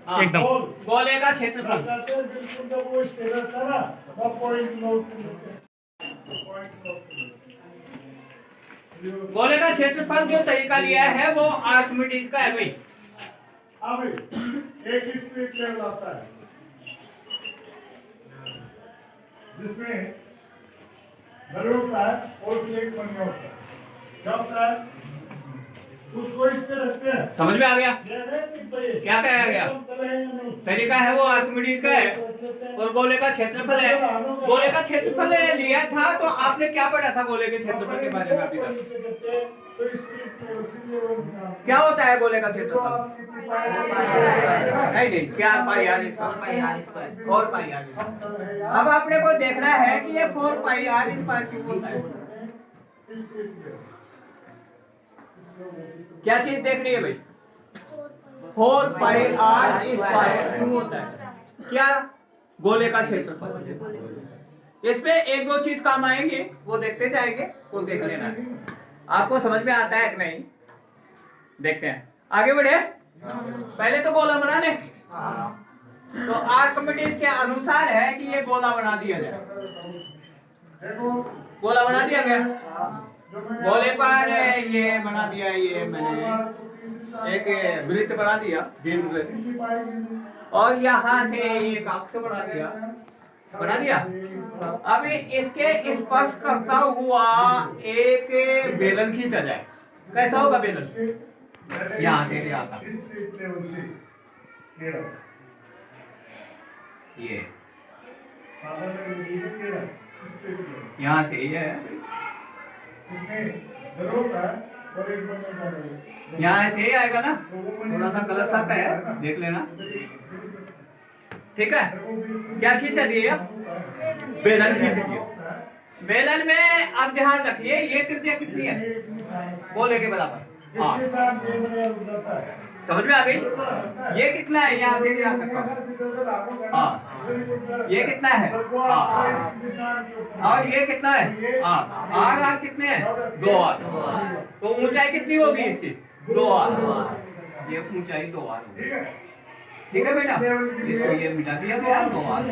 एकदम गोले का क्षेत्रफल। गोले का क्षेत्रफल जो तरीका लिया है वो आर्किमिडीज का है भाई। अब एक स्पिरिट लेवल आता है जिसमें बल होता है और एक बल होता है। क्या होता है उसको इस पे रखते हैं। समझ में आ गया क्या कहा गया? तरीका है वो आर्किमिडीज का है और गोले का क्षेत्रफल है। गोले का क्षेत्रफल लिया था तो आपने क्या पढ़ा था गोले के क्षेत्रफल के बारे में अभी तक? क्या होता है गोले का क्षेत्रफल? नहीं 4 pi R square. 4 pi R square. अब आपने को देखना है कि ये 4 पाई आर स्क्वायर क्यों होता है। क्या चीज देखनी है भाई? 4 पाई आर स्क्वायर क्यों होता है? क्या? गोले का क्षेत्रफल। इसमें एक दो चीज काम आएंगे वो देखते जाएंगे, वो देख लेना है। आपको समझ में आता है कि नहीं? देखते हैं, आगे बढ़े। पहले तो गोला बनाने, तो आर्किमिडीज के अनुसार है कि ये गोला बना दिया जाए। गोला बना दिया गया, गोले पर ये बना दिया, ये मैंने एक वृत्त बना दिया और यहाँ से एक अक्ष बना दिया। अब इसके स्पर्श करता हुआ एक बेलन खींचा जाए। कैसा होगा बेलन? यहाँ से आता ये यहाँ से ये यहाँ से आएगा ना, थोड़ा सा गलत सा है, देख लेना। ठीक है, क्या खींचा दिया? बेलन खींच दिया। बेलन में अब ध्यान रखिए ये त्रिज्या कितनी है गोले के बराबर। हाँ समझ में आ गई? ये कितना है यहाँ से यहाँ तक? हाँ ये कितना है? हाँ और ये कितना है? हाँ आर आर कितने हैं? 2 आर। तो ऊंचाई कितनी होगी इसकी? 2 आर। ये ऊंचाई 2 आर होगी। ठीक है बेटा, इसको ये मिटा दिया गया 2 आर।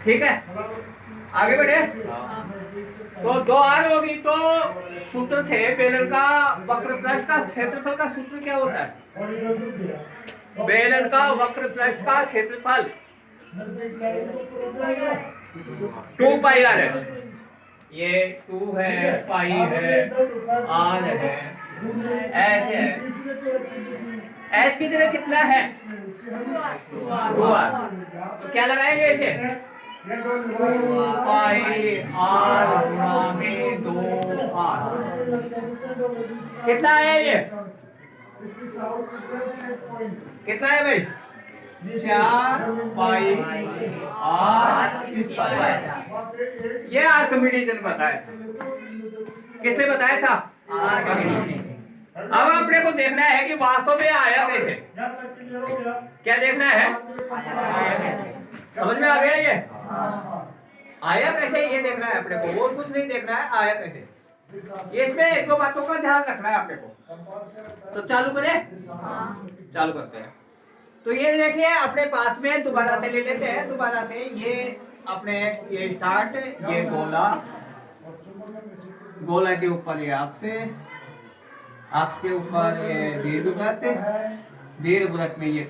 ठीक है, आगे बढ़े। तो 2 आर होगी तो सूत्र से बेलन का वक्र पृष्ठ का क्षेत्रफल का सूत्र क्या होता है? बेलन का वक्र पृष्ठ का क्षेत्रफल 2 पाई आर है। ये 2 है, पाई है, आर है, ऐसे है। एच की जगह कितना है? 2 आर। तो क्या लगाएंगे इसे? 2 पाई आर गुणा में 2 आर। कितना है ये? कितना है भाई? 4 पाई आर स्क्वायर। ये आर्किमिडीज ने बताया। किसने बताया था? आर्किमिडीज। अब अपने को देखना है कि वास्तव में आया कैसे। क्या देखना है? समझ में आ गया? ये आया कैसे ये देखना है अपने को, और कुछ नहीं देखना है, आया कैसे। इसमें एक दो बातों का ध्यान रखना है अपने को। तो चालू करें? चालू करते हैं। तो ये देखिए अपने पास में दोबारा से ले लेते हैं। दोबारा से ये अपने ये स्टार्ट, ये गोला के ऊपर ये अक्ष के ऊपर ये दीर्घवृत्त में ये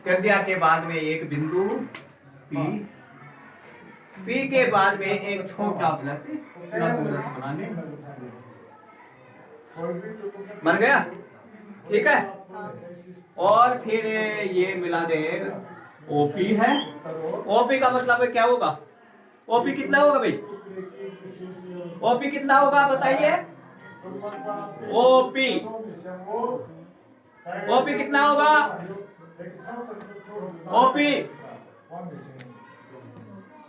त्रिज्या के बाद में एक बिंदु P के बाद में एक छोटा वृत्त बनाने बन गया। ठीक है, और फिर ये मिला दे OP है। OP का मतलब क्या होगा? OP कितना होगा भाई? OP कितना होगा बताइए? OP कितना होगा?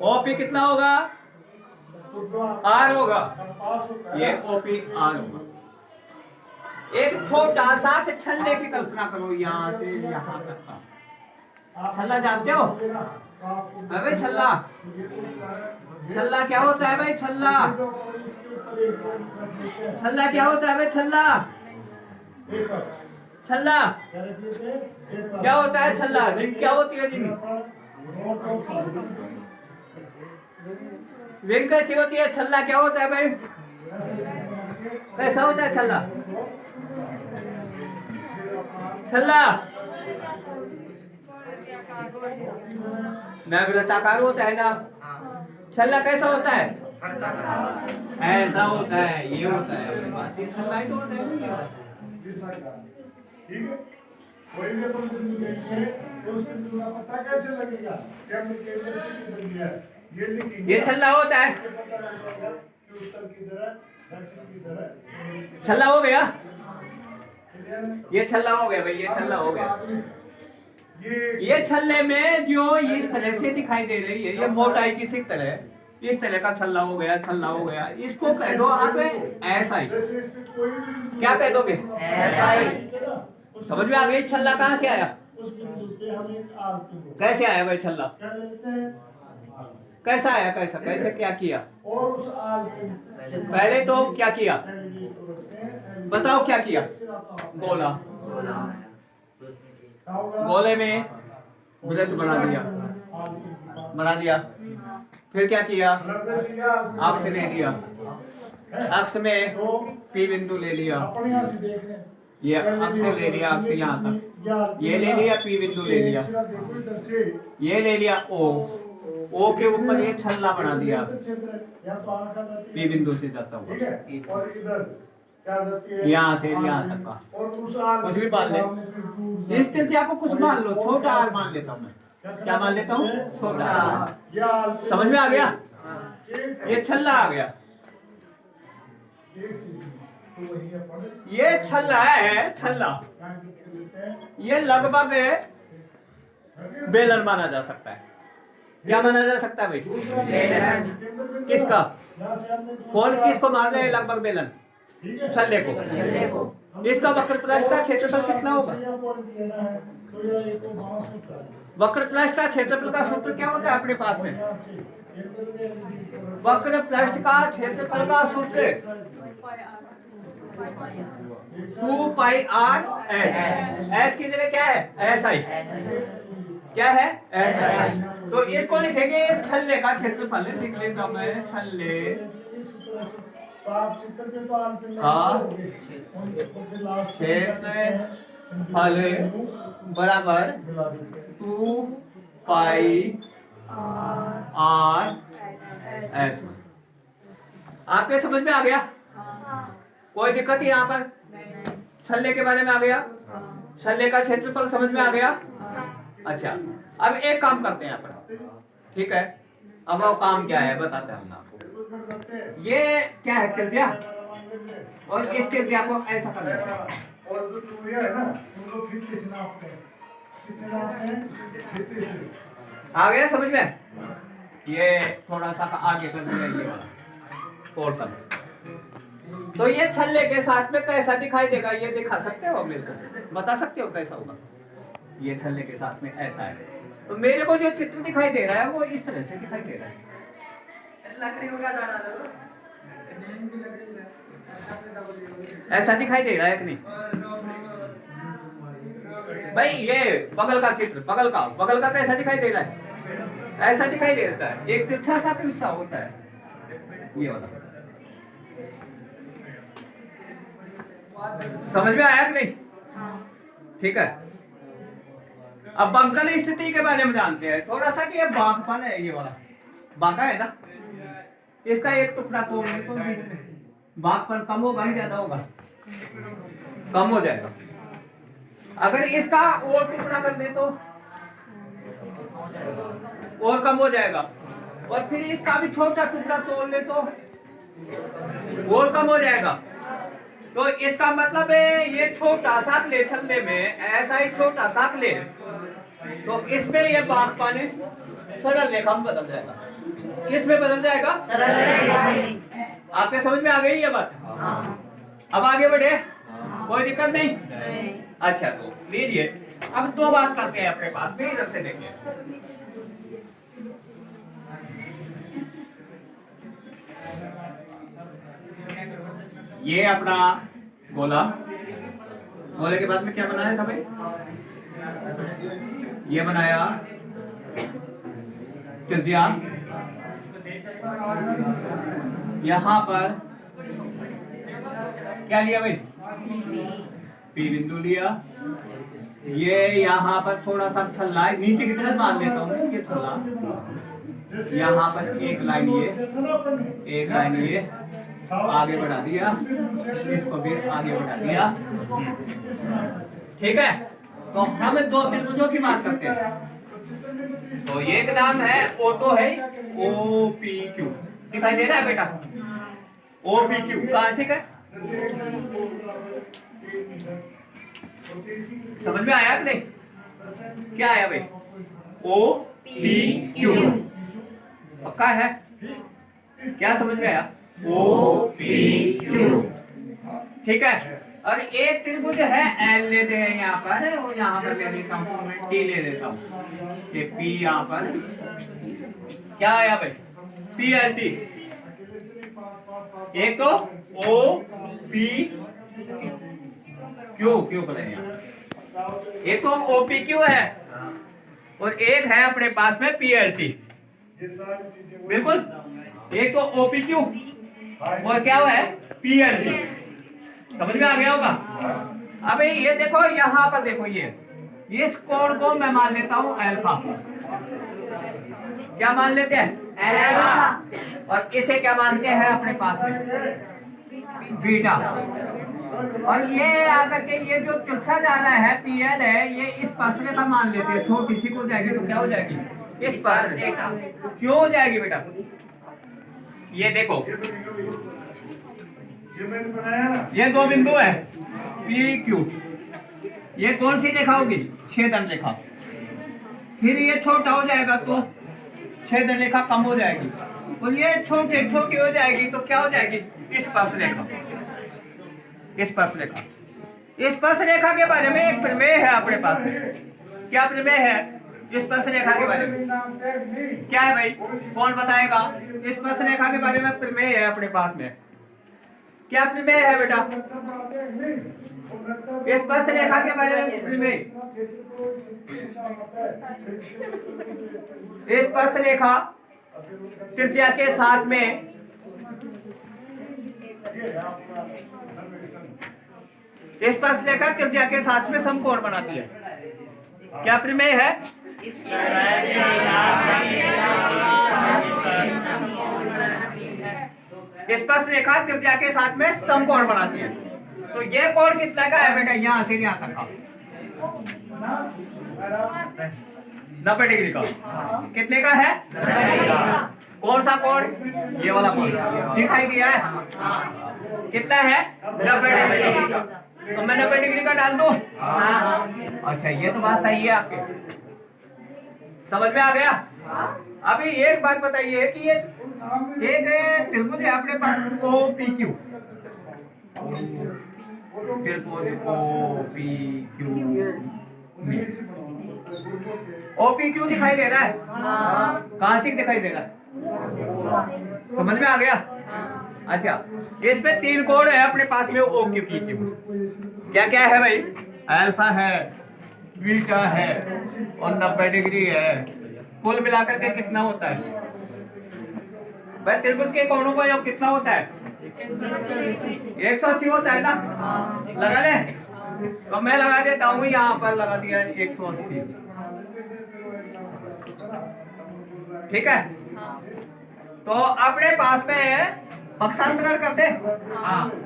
OP कितना होगा? R होगा। ये OP R होगा। एक छोटा सा छल्ले की कल्पना करो, यहाँ से यहाँ तक का छल्ला जानते हो? अबे छल्ला क्या होता है भाई? छल्ला क्या होता है भाई? छल्ला छल्ला डायरेक्टली से एक बार। क्या होता है? छल्ला रिंग क्या होती है? Ring note of side ring कैसी होती है? छल्ला क्या होता है भाई? कैसा होता है छल्ला? छल्ला नवलताकार होता है ना। छल्ला कैसा होता है? ऐसा होता है, ये होता है अपने पास, ये छल्ला ही तो होता है। ठीक है, कोई भी अपन बिंदु देखेंगे तो उस बिंदु का पता कैसे लगेगा कि हमने केंद्र से किधर लिया है, ये लिखेंगे। ये छल्ला होता है। इससे पता लग जाएगा कि उत्तर किधर है, दक्षिण किधर है। छल्ला हो गया, क्लियर? ये छल्ला हो गया भाई, ये छल्ला हो गया। ये ये छल्ले में जो इस तरह से दिखाई दे रही है, ये मोटाई की सिक तरह है, इस तरह का छल्ला हो गया, छल्ला हो गया। इसको कह दो आप ऐसा ही। जैसे इसमें कोई भी क्या कह दोगे? ऐसा ही समझ में आ गई? छल्ला कहाँ से आया? उस बिंदु पे हम एक आर को कैसे आया भाई छल्ला? क्या लेते हैं, कैसा आया? कैसा कैसे क्या किया? और उस आर पे पहले तो क्या किया बताओ? क्या किया? गोला, गोले में वृत्त बना दिया। फिर क्या किया? अक्ष ले लिया, अक्ष में पी बिंदु ले लिया, अपने यहाँ से देख रहे हैं। ये अक्ष ले लिया, अक्ष यहाँ तक, ये ले लिया, पी बिंदु ले लिया, देखो इधर से ये ले लिया ओ, ओ के ऊपर ये छल्ला बना दिया, यहाँ तो आँख आ जाती है। पी बिंदु से जाता ठीक हुआ है, और इधर क्या आ जाती है, यहाँ से यहाँ तक का। और उस आर कुछ भी मान ले, इस त्रिज्या को कुछ मान लो, छोटा आर मान लेता हूँ मैं। क्या मान लेता हूँ? छोटा आर। समझ में आ गया? ये छल्ला आ गया। ये छल्ला है, छल्ला। ये लगभग बेलन माना जा सकता है। क्या माना जा सकता है भाई? किसका? कौन किसको मान रहे हैं लगभग बेलन? छल्ले को। इसका वक्र प्लस का क्षेत्रफल कितना होगा? वक्र प्लस का क्षेत्रफल का सूत्र क्या होता है अपने पास में? वक्र प्लस का क्षेत्रफल का सूत्र 2 पाई आर एच। एच की जगह क्या है? S I. क्या है? S I. तो इसको लिखेंगे इस छल्ले का क्षेत्रफल। लिख लेता मैं, छल्ले क्षेत्रफल बराबर 2 पाई आर एस। आपके समझ में आ गया? कोई दिक्कत है यहाँ पर? छल्ले के बारे में आ गया? छल्ले का क्षेत्रफल समझ में आ गया? अच्छा, अब एक काम करते हैं यहाँ पर, ठीक है? अब वो काम क्या है बताते हैं हम आपको। ये क्या है? त्रिज्या, और इस त्रिज्या को ऐसा करना है। और जो दूरियां है ना, उनको फिर से नापते हैं। किससे नापते हैं? फिर से। आ गया समझ में? ये थोड़ा सा आगे कर दिया ये वाला पोर्शन। तो ये छल्ले के साथ में कैसा दिखाई देगा? ये दिखा सकते हो मेरे को? बता सकते हो कैसा होगा? ये छल्ले के साथ में ऐसा है। तो मेरे को जो चित्र दिखाई दे रहा है वो इस तरह से दिखाई दे रहा है। ऐसा दिखाई दे रहा है कि नहीं भाई? ये बगल का चित्र, बगल का कैसा दिखाई दे रहा है? ऐसा दिखाई देता है। एक तिरछा सा हिस्सा होता है ये वाला। समझ में आया कि नहीं? ठीक है। अब बंकन स्थिति के बारे में जानते हैं थोड़ा सा कि ये बांकपन है, ये वाला बांका है ना, इसका एक टुकड़ा तोड़ ले तो बीच में बांकपन कम होगा ही ज्यादा होगा? कम हो जाएगा। अगर इसका और टुकड़ा कर दे तो और कम हो जाएगा, और फिर इसका भी छोटा टुकड़ा तोड़ ले तो और कम हो जाएगा। तो इसका मतलब है ये छोटा सा ले छल्ले में ऐसा ही छोटा सा ले, तो इसमें ये बांकपन सरल रेखा में बदल जाएगा। किस में बदल जाएगा? सरल रेखा। आपके समझ में आ गई ये बात? अब आगे बढ़े, कोई दिक्कत नहीं? अच्छा, तो लीजिए अब दो बात करते हैं अपने पास में, इधर से देखिए। ये अपना गोला, मोले के बाद में क्या बनाया था भाई? ये बनाया त्रिज्या, यहां पर क्या लिया भाई? पी बिंदु लिया। ये यहाँ पर थोड़ा सा छल्ला है, नीचे की तरफ मान लेता हूँ ये छल्ला। यहाँ पर एक लाइन ये, एक लाइन ये आगे बढ़ा दिया, इसको भी आगे बढ़ा दिया। ठीक है, तो हम दो त्रिभुजों की बात करते हैं। तो एक नाम है ऑटो है OPQ, दिखाई दे रहा है बेटा? OPQ कहाँ से है? समझ में आया कि नहीं? क्या आया भाई? OPQ पक्का है? क्या समझ में आया? OPQ। ठीक है, और एक त्रिभुज है L लेते हैं यहाँ पर, और यहाँ पर ले लेता हूँ मैं T ले लेता हूँ। ये P यहाँ पर क्या आया भाई? PLT। एक तो OPQ क्यों बोलेंगे? एक तो OPQ है और एक है अपने पास में PLT। बिल्कुल, एक तो OPQ और क्या हुआ है? PLT। समझ में आ गया होगा? अबे ये देखो, यहाँ पर देखो, ये इस कोण को मैं मान लेता हूँ अल्फा। क्या मान लेते हैं? अल्फा। और इसे क्या मानते हैं अपने पास में? बीटा। और ये आकर के ये जो तिरछा जा रहा है PL है, ये इस स्पर्शरेखा मान लेते हैं। छोटी सी को जाएगी तो क्या हो जाएगी? इस स्पर्शरेखा। क्यों हो जाएगी बेटा? ये देखो, ये दो बिंदु है PQ, ये कौन सी रेखा होगी? छेदन रेखा। फिर ये छोटा हो जाएगा तो छेदन रेखा कम हो जाएगी, और ये छोटी हो जाएगी तो क्या हो जाएगी? स्पर्श रेखा। स्पर्श रेखा, स्पर्श रेखा के बारे में एक प्रमेय है अपने पास में। क्या प्रमेय है स्पर्श रेखा के बारे में? क्या है भाई? कौन बताएगा? स्पर्श रेखा के बारे में प्रमेय है अपने पास में। क्या प्रमेय है बेटा? स्पर्श रेखा के बारे में प्रमेय। स्पर्श रेखा त्रिज्या के साथ में स्पर्श रेखा त्रिज्या के साथ में समकोण बनाती है। क्या प्रमेय है? स्पर्श रेखा त्रिज्या के साथ में समकोण बनाती है। तो ये कोण कितना का है बेटा? यहाँ से यहाँ तक का 90 डिग्री का। कितने का है? कौन सा कोण? ये वाला कोण दिखाई दिया है। कितना है? 90 डिग्री का। तो मैं 90 डिग्री का डाल दूं? अच्छा, ये तो बात सही है आपके, समझ में आ गया। अभी एक बात बताइए कि ये एक त्रिभुज है अपने पास OPQ, त्रिभुज OPQ दिखाई दे रहा है। कहां से दिखाई दे रहा है? समझ में आ गया? अच्छा, इसमें तीन कोण है अपने पास में OPQ। क्या क्या है भाई? अल्फा है, बीटा है और 90 डिग्री है। कुल मिलाकर के कितना होता है भाई? त्रिभुज के कोणों का योग कितना होता है? 180 होता है ना? लगा ले, तो मैं लगा देता हूँ, यहाँ पर लगा दिया 180। ठीक है, तो अपने पास में पक्षांतर करते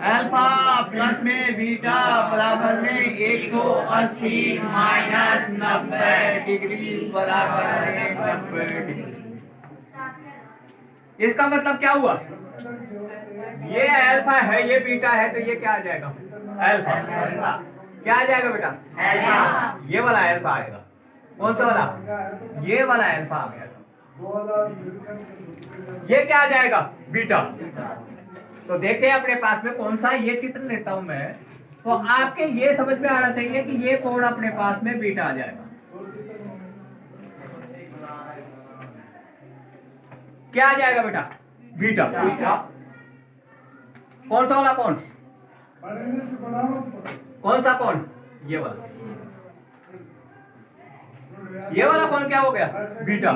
अल्फा प्लस में बीटा बराबर में 180 माइनस 90 डिग्री बराबर है 90 डिग्री। इसका मतलब क्या हुआ? ये अल्फा है, ये बीटा है, तो ये क्या आ जाएगा? अल्फा। क्या आ जाएगा बेटा? अल्फा। ये वाला अल्फा आएगा। कौन सा वाला? ये वाला अल्फा आ गया। ये क्या आ जाएगा? बीटा। तो देखते हैं अपने पास में कौन सा, ये चित्र लेता हूं मैं, तो आपके ये समझ में आना चाहिए कि ये कोण अपने पास में बीटा आ जाएगा। क्या आ जाएगा बेटा? बीटा। कौन सा वाला कोण? कौन सा कोण? ये वाला कौन क्या हो गया? बीटा।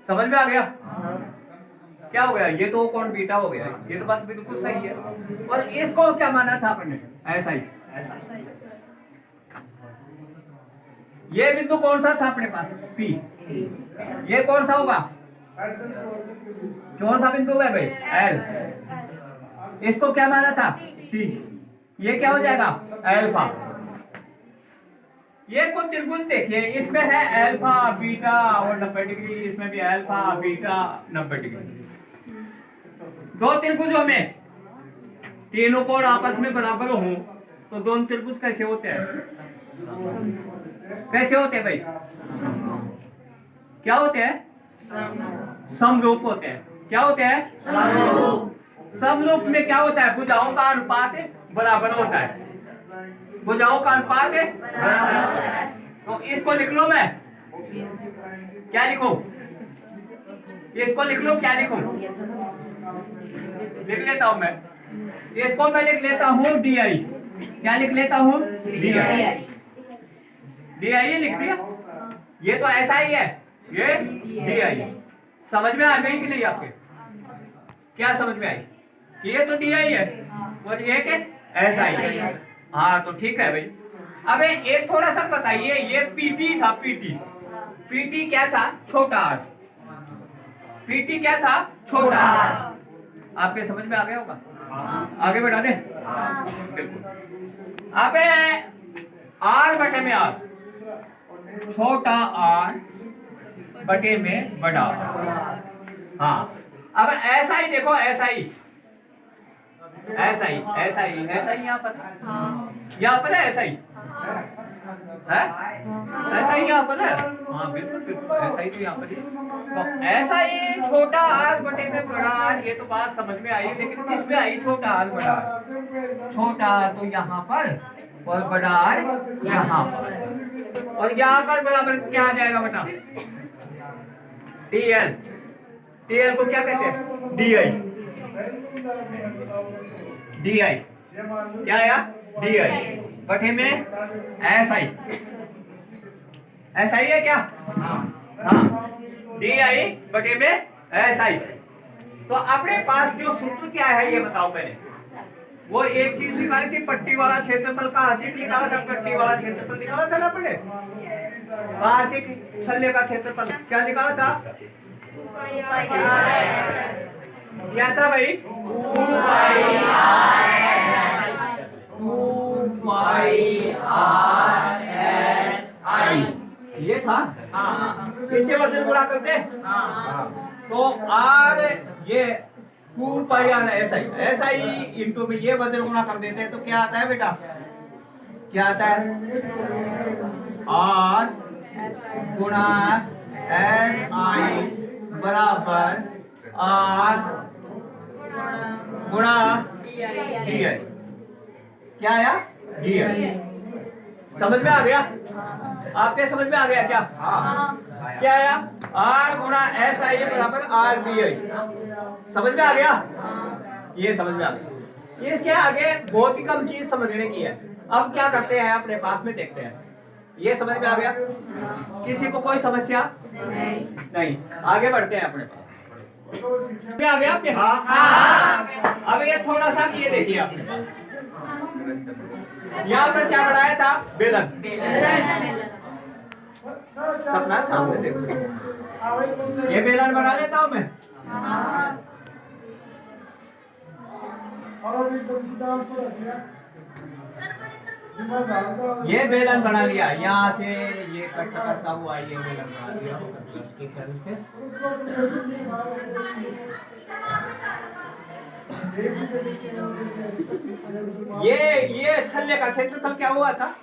समझ में आ गया क्या हो गया? ये तो कौन बीटा हो गया। ये तो बात बिल्कुल सही है। और इसको क्या माना था अपने? ऐसा ही। ये बिंदु कौन सा था अपने पास? P। ये कौन सा होगा? कौन सा बिंदु है भाई? L। इसको क्या माना था? T। ये क्या हो जाएगा? अल्फा। ये कुछ त्रिभुज देखिए, इसमें है अल्फा बीटा और 90 डिग्री, इसमें भी अल्फा बीटा 90 डिग्री। दो त्रिभुजों में तीनों कोण आपस में बराबर हो तो दोनों त्रिभुज कैसे होते हैं? कैसे होते हैं भाई? क्या होते हैं? समरूप होते हैं। क्या होते हैं? समरूप में क्या होता है? भुजाओं का अनुपात बराबर होता है। भुजाओं का अनुपात बराबर होता है। तो इसको लिख लो, मैं क्या लिखूं? इसको लिख लो, क्या लिखूं? लिख लेता हूं मैं। इसको मैं लिख लेता हूं डी आई। क्या लिख लेता हूं? D I. डी आई लिख दिया। ये तो ऐसा ही है, ये डी आई। समझ में आ गई कि नहीं आपके? क्या समझ में आई? ये तो डी आई है और ये के ऐसा ही है। हाँ तो ठीक है भाई। अब एक थोड़ा सा बताइए, ये पीटी था। पीटी क्या था? छोटा आर। पीटी क्या था? छोटा आर। आपके समझ में आ गया होगा? आगे बढ़ा दे। बिल्कुल। अब आर बटे में आर, छोटा आर बटे में बड़ा। हाँ अब ऐसा ही देखो, ऐसा ही यहाँ पर है, ऐसा ही है, ऐसा ही यहाँ पर है। हाँ बिल्कुल ऐसा ही तो यहाँ पर। तो ऐसा ही छोटा आर बटे में बड़ा आर, ये तो बात समझ में आई, लेकिन किस में आई? छोटा आर बड़ा आर। छोटा आर तो यहाँ पर और बड़ा आर यहाँ पर, और यहाँ पर बराबर क्या आ जाएगा बेटा? DL। DL को क्या कहते हैं? DI। DI क्या आया? DI बटे में SI। SI है क्या? हाँ DI बटे में SI। तो अपने पास जो सूत्र क्या है ये बताओ मैंने। वो एक चीज निकाली थी, पट्टी वाला क्षेत्रफल का हाशिक निकाला था, पट्टी वाला क्षेत्रफल निकाला था ना अपने। वार्षिक छल्ले का क्षेत्रफल क्या निकाला था? क्या था भाई? 2πRSI ये था। इससे वजन गुणा करते तो R ये 2πRSI SI इंटू में ये वजन गुणा कर देते हैं तो क्या आता है बेटा? क्या आता है? R गुणा SI बराबर R गुणा DI। क्या आया? DI। समझ में आ गया? आपके समझ में आ गया क्या? क्या आया? R गुणा SI बराबर R DI। समझ में आ गया? ये समझ में आ गया। इसके आगे बहुत ही कम चीज समझने की है। अब क्या करते हैं अपने पास में देखते हैं। ये समझ में आ गया? किसी को कोई समस्या नहीं? आगे बढ़ते हैं अपने पास। आ गया आपके? हाँ। अब ये थोड़ा सा ये देखिए आपने यहाँ पर क्या बनाया था? बेलन। सपना सामने देखो, ये बेलन बना लेता हूँ मैं। ये बेलन बना लिया, यहाँ से ये कट करता हुआ ये बेलन बना लिया से। ये छल्ले का क्षेत्रफल क्या हुआ था?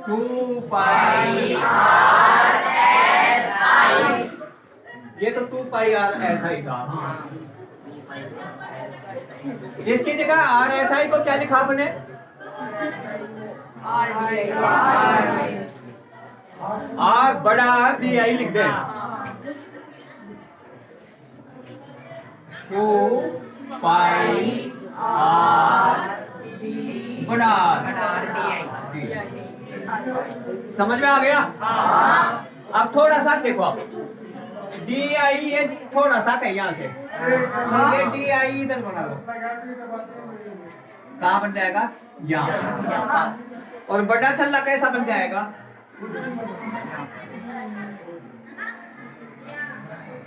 2πRSI। ये तो 2πRSI था। इसकी जगह RSI को क्या लिखा आपने? R बड़ा DI लिख दे। पाई आर बड़ा समझ में आ गया? अब थोड़ा सा देखो आप, डी आई ये थोड़ा सा है यहाँ से, ये डी आई इधर बना लो, कहाँ बन जाएगा? यहाँ। और बड़ा छल्ला कैसा बन जाएगा?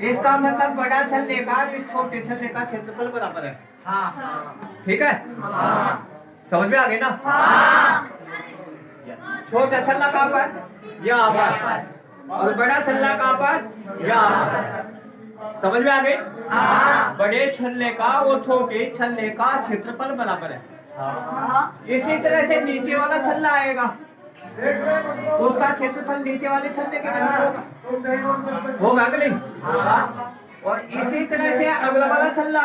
इसका मतलब बड़ा छल्ले का इस छोटे छल्ले का क्षेत्रफल बराबर है। ठीक है? समझ में आ गई ना? छोटा छल्ला कहाँ पर? यहाँ पर। और बड़ा छल्ला कहाँ पर? यहाँ पर। समझ में आ गई? बड़े छल्ले का वो छोटे छल्ले का क्षेत्रफल बराबर है। इसी तरह से नीचे वाला छल्ला आएगा, उसका क्षेत्रफल नीचे वाले छल्ले के बराबर होगा कि नहीं? और इसी तरह से अगला वाला छल्ला,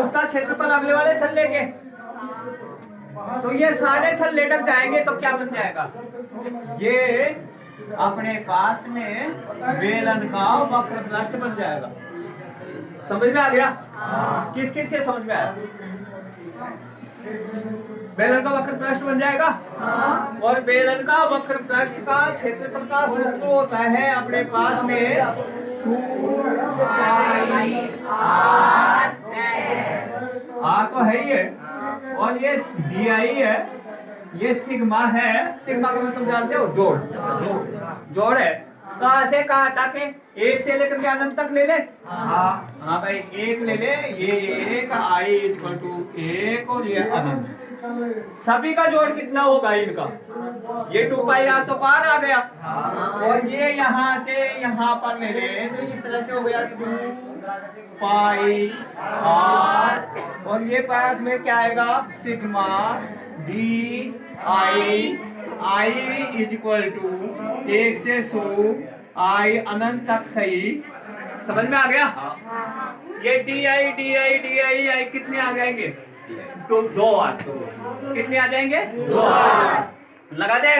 उसका क्षेत्रफल अगले वाले छल्ले के। तो ये सारे छल्ले लटक जाएंगे तो क्या बन जाएगा? ये अपने पास में बेलन का वक्र पृष्ठ बन जाएगा। समझ में आ गया? किस किस के समझ में आया? बेलन का वक्र पृष्ठ बन जाएगा। और बेलन का वक्र पृष्ठ का क्षेत्रफल का सूत्र होता है अपने पास में 2 आ तो है ही है, और ये डी आई है, ये सिग्मा है। सिग्मा का मतलब जानते हो? जोड़ है। कहाँ से कहाँ तक है? एक से लेकर के अनंत तक ले ले। हाँ भाई, एक ले ले, ये एक आई इक्वल टू 1 और ये अनंत। सभी का जोड़ कितना होगा इनका? ये 2 पाई आर तो पार आ गया, और ये यहाँ से यहाँ पर ले ले तो इस तरह से हो गया 2 पाई आर, और ये बाद में क्या आएगा? Sigma d i is equal to 1 से शुरू आई अनंत तक। सही समझ में आ गया? ये डी आई कितने आ जाएंगे? तो 2 कितने आ जाएंगे? 2 लगा दे।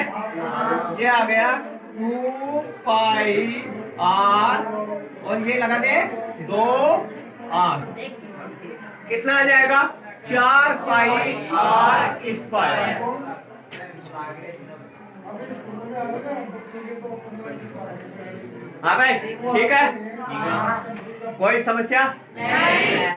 ये आ गया 2 पाई आर, और ये लगा दे 2 आर। कितना आ जाएगा? 4 पाई आर स्क्वायर। हाँ भाई, ठीक है? कोई समस्या?